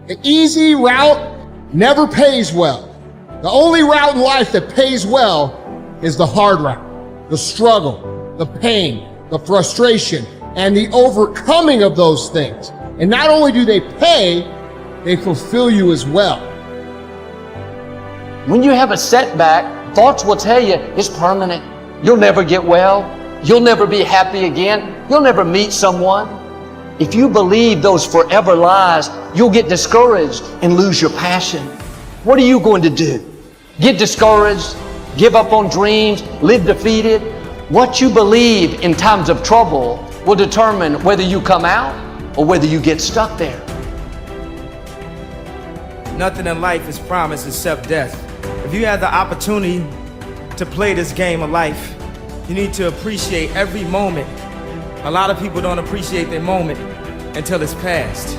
The easy route never pays well. The only route in life that pays well is the hard route, the struggle, the pain, the frustration, and the overcoming of those things. And not only do they pay, they fulfill you as well. When you have a setback, thoughts will tell you it's permanent. You'll never get well. You'll never be happy again. You'll never meet someone. If you believe those forever lies, you'll get discouraged and lose your passion. What are you going to do? Get discouraged, give up on dreams, live defeated? What you believe in times of trouble will determine whether you come out or whether you get stuck there. Nothing in life is promised except death. If you have the opportunity to play this game of life, you need to appreciate every moment. A lot of people don't appreciate their moment until it's past.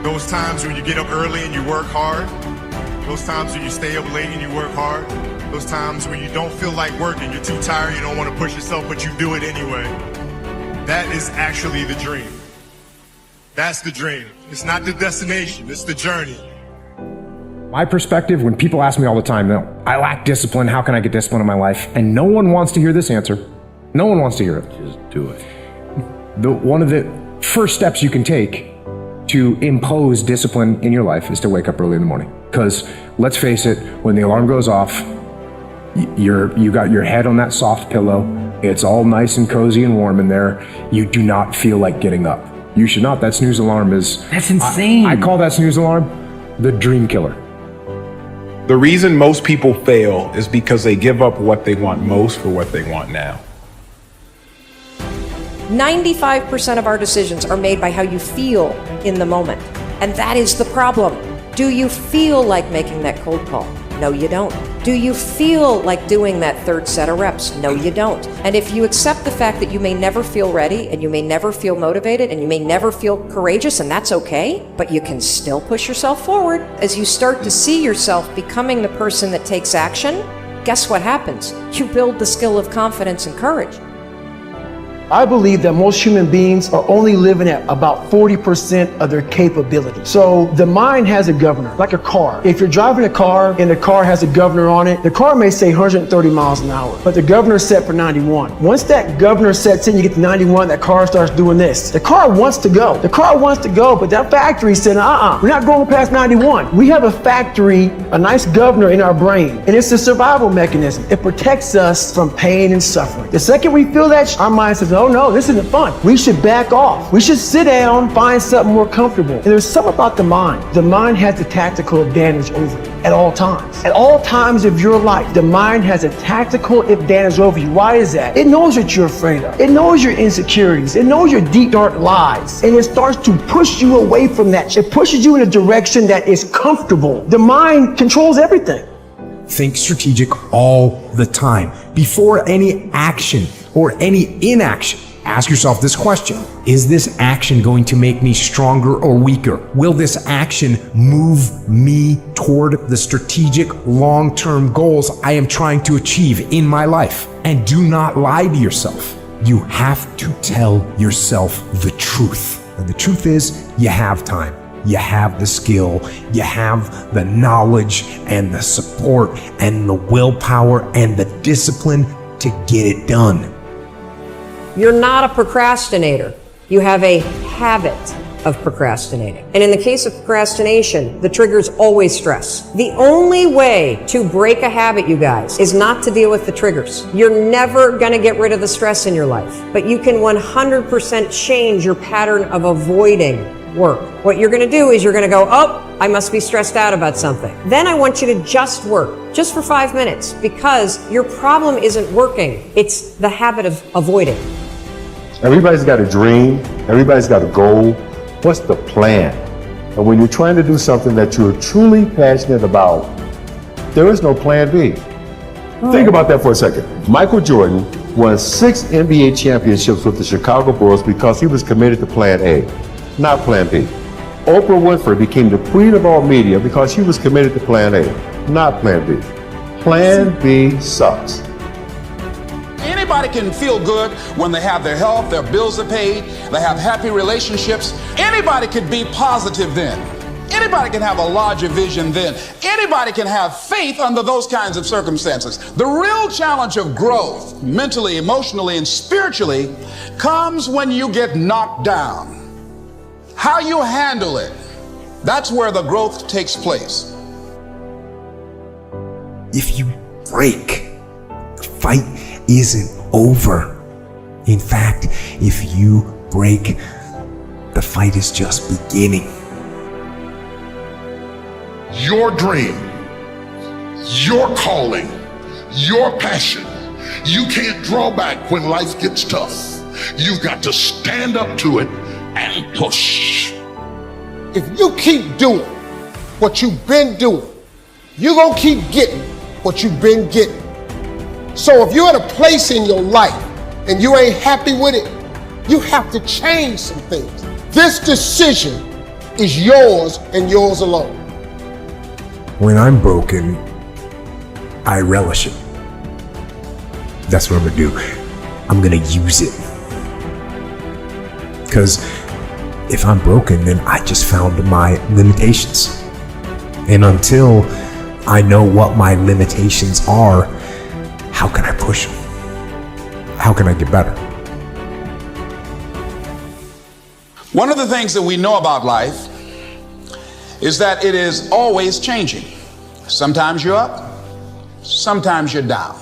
Those times when you get up early and you work hard, those times when you stay up late and you work hard, those times when you don't feel like working, you're too tired, you don't want to push yourself, but you do it anyway. That is actually the dream. That's the dream. It's not the destination, it's the journey. My perspective, when people ask me all the time, I lack discipline, how can I get discipline in my life? And no one wants to hear this answer. No one wants to hear it. Just do it. One of the first steps you can take to impose discipline in your life is to wake up early in the morning. Because let's face it, when the alarm goes off, you got your head on that soft pillow. It's all nice and cozy and warm in there. You do not feel like getting up. You should not. That snooze alarm is... That's insane. I call that snooze alarm the dream killer. The reason most people fail is because they give up what they want most for what they want now. 95% of our decisions are made by how you feel in the moment. And that is the problem. Do you feel like making that cold call? No, you don't. Do you feel like doing that third set of reps? No, you don't. And if you accept the fact that you may never feel ready, and you may never feel motivated, and you may never feel courageous, and that's okay, but you can still push yourself forward. As you start to see yourself becoming the person that takes action, guess what happens? You build the skill of confidence and courage. I believe that most human beings are only living at about 40% of their capability. So the mind has a governor, like a car. If you're driving a car and the car has a governor on it, the car may say 130 miles an hour, but the governor's set for 91. Once that governor sets in, you get to 91, that car starts doing this. The car wants to go. The car wants to go, but that factory said, we're not going past 91. We have a factory, a nice governor in our brain, and it's a survival mechanism. It protects us from pain and suffering. The second we feel that, our mind says, oh no, this isn't fun. We should back off. We should sit down, find something more comfortable. And there's something about the mind. The mind has the tactical advantage over you at all times. At all times of your life, the mind has a tactical advantage over you. Why is that? It knows what you're afraid of. It knows your insecurities. It knows your deep, dark lies. And it starts to push you away from that. It pushes you in a direction that is comfortable. The mind controls everything. Think strategic all the time. Before any action or any inaction, ask yourself this question. Is this action going to make me stronger or weaker? Will this action move me toward the strategic long-term goals I am trying to achieve in my life? And do not lie to yourself. You have to tell yourself the truth. And the truth is, you have time. You have the skill, you have the knowledge and the support and the willpower and the discipline to get it done. You're not a procrastinator. You have a habit of procrastinating. And in the case of procrastination, the trigger is always stress. The only way to break a habit, you guys, is not to deal with the triggers. You're never gonna get rid of the stress in your life, but you can 100% change your pattern of avoiding work. What you're gonna do is you're gonna go, oh, I must be stressed out about something. Then I want you to just work, just for 5 minutes, because your problem isn't working. It's the habit of avoiding. Everybody's got a dream. Everybody's got a goal. What's the plan? And when you're trying to do something that you're truly passionate about, there is no plan B. Think about that for a second. Michael Jordan won 6 NBA championships with the Chicago Bulls because he was committed to plan A, not plan B. Oprah Winfrey became the queen of all media because she was committed to plan A, not plan B. Plan B sucks. Any Anybody can feel good when they have their health, their bills are paid, they have happy relationships. Anybody could be positive then. Anybody can have a larger vision then. Anybody can have faith under those kinds of circumstances. The real challenge of growth, mentally, emotionally, and spiritually, comes when you get knocked down. How you handle it, that's where the growth takes place. If you break, the fight isn't over. In fact, if you break, the fight is just beginning. Your dream, your calling, your passion. You can't draw back when life gets tough. You've got to stand up to it and push. If you keep doing what you've been doing, you're going to keep getting what you've been getting. So if you're at a place in your life and you ain't happy with it, you have to change some things. This decision is yours and yours alone. When I'm broken, I relish it. That's what I'm gonna do. I'm gonna use it. Because if I'm broken, then I just found my limitations. And until I know what my limitations are, how can I push them? How can I get better? One of the things that we know about life is that it is always changing. Sometimes you're up, sometimes you're down.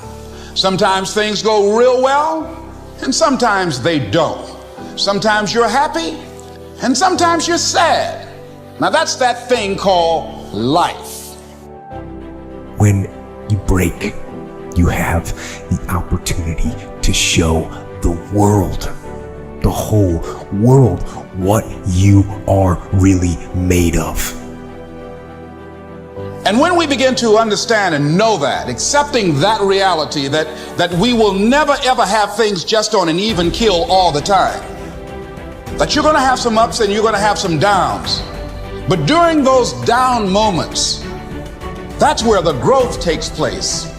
Sometimes things go real well, and sometimes they don't. Sometimes you're happy, and sometimes you're sad. Now that's that thing called life. When you break, you have the opportunity to show the world, the whole world, what you are really made of. And when we begin to understand and know that, accepting that reality that we will never ever have things just on an even keel all the time, that you're going to have some ups and you're going to have some downs, but during those down moments, that's where the growth takes place.